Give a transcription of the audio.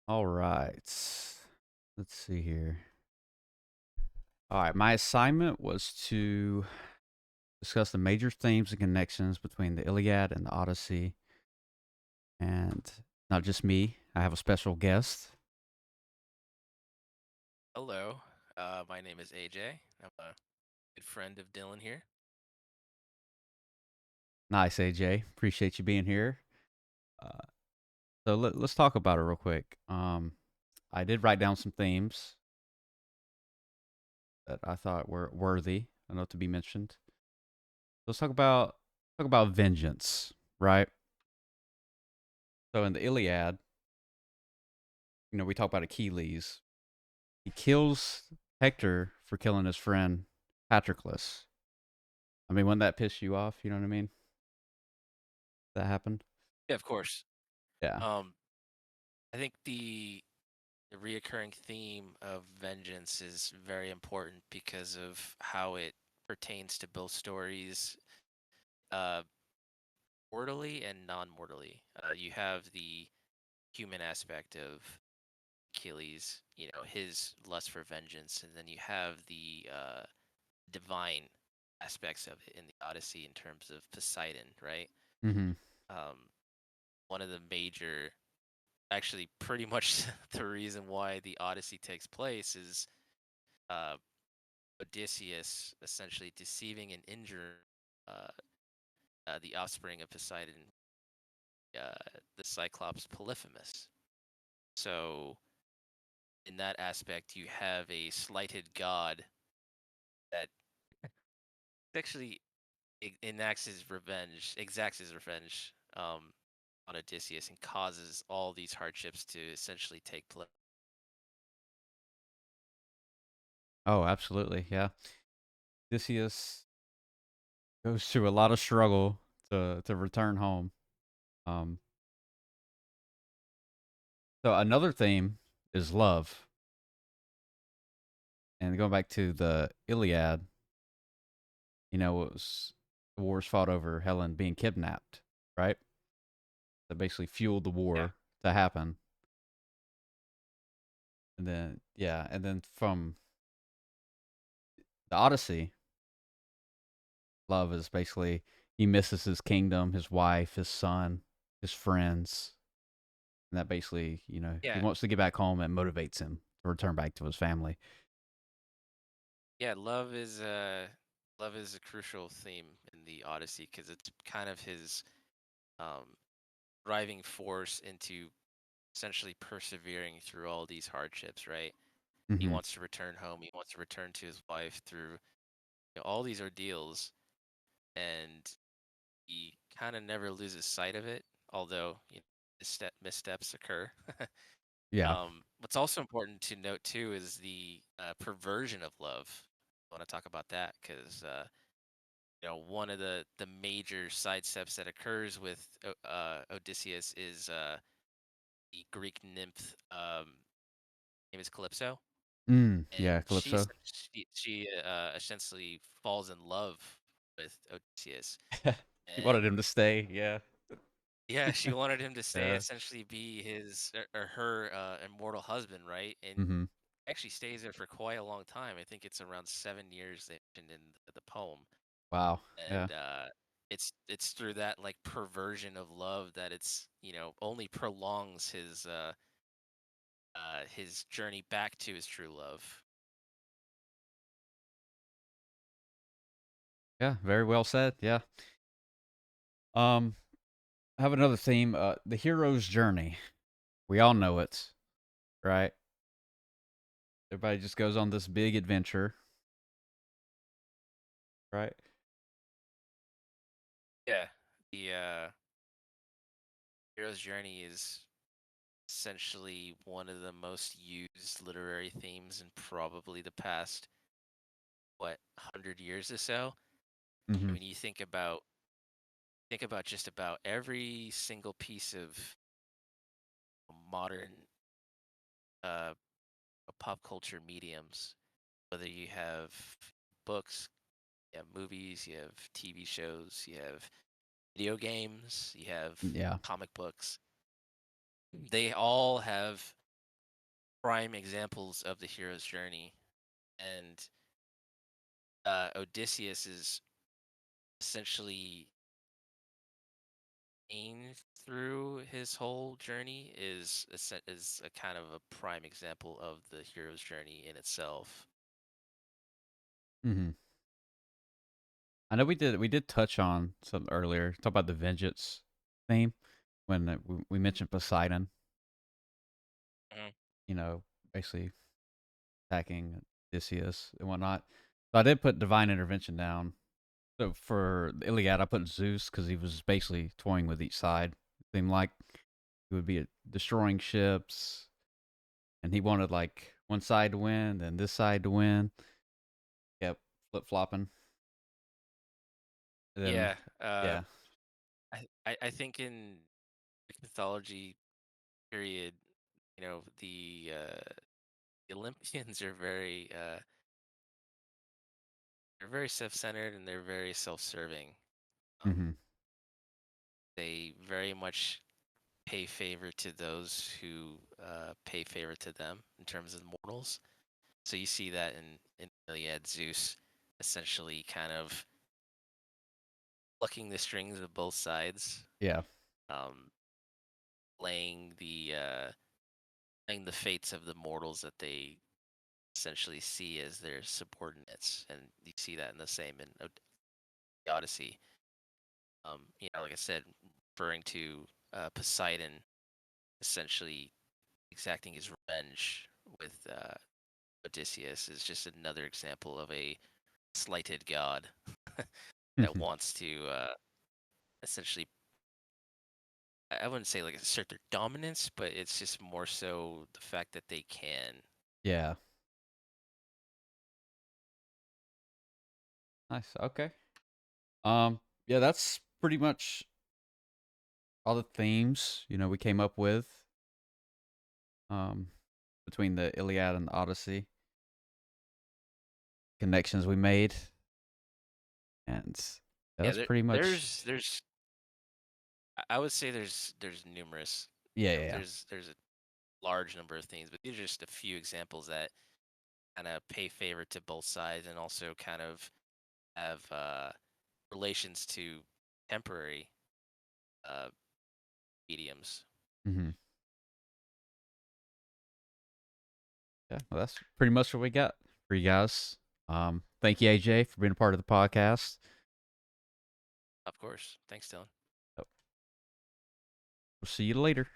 All right. Let's see here. All right. My assignment was to discuss the major themes and connections between the Iliad and the Odyssey. And not just me, I have a special guest. Hello, my name is AJ. I'm a good friend of Dylan here. Nice, AJ. Appreciate you being here. Uh, so let's talk about it real quick. I did write down some themes that I thought were worthy enough to be mentioned. Let's talk about vengeance, right? So in the Iliad, we talk about Achilles. He kills Hector for killing his friend Patroclus. I mean, wouldn't that piss you off? You know what I mean? That happened. Yeah, of course. Yeah. Um, I think the reoccurring theme of vengeance is very important because of how it pertains to both stories, uh, mortally and non-mortally. You have the human aspect of Achilles, his lust for vengeance, and then you have the divine aspects of it in the Odyssey in terms of Poseidon, right? Mm-hmm. Um, one of the major, actually, pretty much the reason why the Odyssey takes place is uh, Odysseus essentially deceiving and injuring uh, the offspring of Poseidon, uh, the Cyclops Polyphemus. So, in that aspect, you have a slighted god that actually exacts his revenge on Odysseus and causes all these hardships to essentially take place. Oh, absolutely. Yeah. Odysseus goes through a lot of struggle to return home. Um, so another theme is love, and going back to the Iliad, it was the wars fought over Helen being kidnapped, right? That basically fueled the Yeah. war to happen. And then yeah, and then from the Odyssey, love is basically he misses his kingdom, his wife, his son, his friends, and that basically, he Yeah. wants to get back home and motivates him to return back to his family. Yeah, love is a crucial theme in the Odyssey because it's kind of his um driving force into essentially persevering through all these hardships, right? He Mm-hmm. wants to return home, he wants to return to his wife through all these ordeals, and he kind of never loses sight of it, although missteps occur. Yeah. What's also important to note too is the perversion of love. I want to talk about that because one of the major side steps that occurs with Odysseus is the Greek nymph name is Calypso, Yeah, and Calypso. she essentially falls in love with Odysseus, He wanted and him to stay. Yeah. yeah, she wanted him to stay and Yeah. essentially be his or her immortal husband, right? And Mm-hmm. actually stays there for quite a long time. I think it's around 7 years they mentioned in the poem, Wow. Yeah. and it's through that like perversion of love that it's only prolongs his journey back to his true love. Yeah. Very well said. Yeah. Um, I have another theme. The hero's journey. We all know it, right? Everybody just goes on this big adventure, right? Yeah, the hero's journey is essentially one of the most used literary themes in probably the past 100 years or so. Mm-hmm. I mean, you think about just about every single piece of modern uh, pop culture mediums, whether you have books, you have movies, you have TV shows, you have video games, you have Yeah. comic books. They all have. prime examples of the hero's journey, and Odysseus is essentially gained through his whole journey is a kind of a prime example of the hero's journey in itself. Mm-hmm. I know we did touch on something earlier. Talk about the vengeance theme when we mentioned Poseidon. Mhm. You know, basically attacking Odysseus and whatnot. So I did put divine intervention down. So for the Iliad, I put Zeus because he was basically toying with each side. It seemed like he would be destroying ships, and he wanted like one side to win, then this side to win. Kept flip flopping. Then Yeah, yeah. I think in the mythology period, the Olympians are they're very self-centered and they're very self-serving. Um, Mm-hmm. they very much pay favor to those who pay favor to them in terms of mortals. So you see that in Iliad, Zeus essentially kind of plucking the strings of both sides, Yeah. um, laying laying the fates of the mortals that they essentially see as their subordinates, and you see that in the same in the Odyssey. Like I said, referring to Poseidon essentially exacting his revenge with Odysseus is just another example of a slighted god that Mm-hmm. wants to essentially, I wouldn't say like assert their dominance, but it's just more so the fact that they can. Yeah. Nice. Okay. Yeah, that's pretty much all the themes we came up with um between the Iliad and the Odyssey, connections we made, and yeah, Yeah, that's pretty much. there's I would say there's numerous, Yeah, yeah, yeah. there's a large number of things, but these are just a few examples that kind of pay favor to both sides and also kind of have relations to temporary uh, mediums. Mm-hmm. Yeah, well, that's pretty much what we got for you guys. Thank you, AJ, for being a part of the podcast. Of course. Thanks, Dylan. We'll see you later.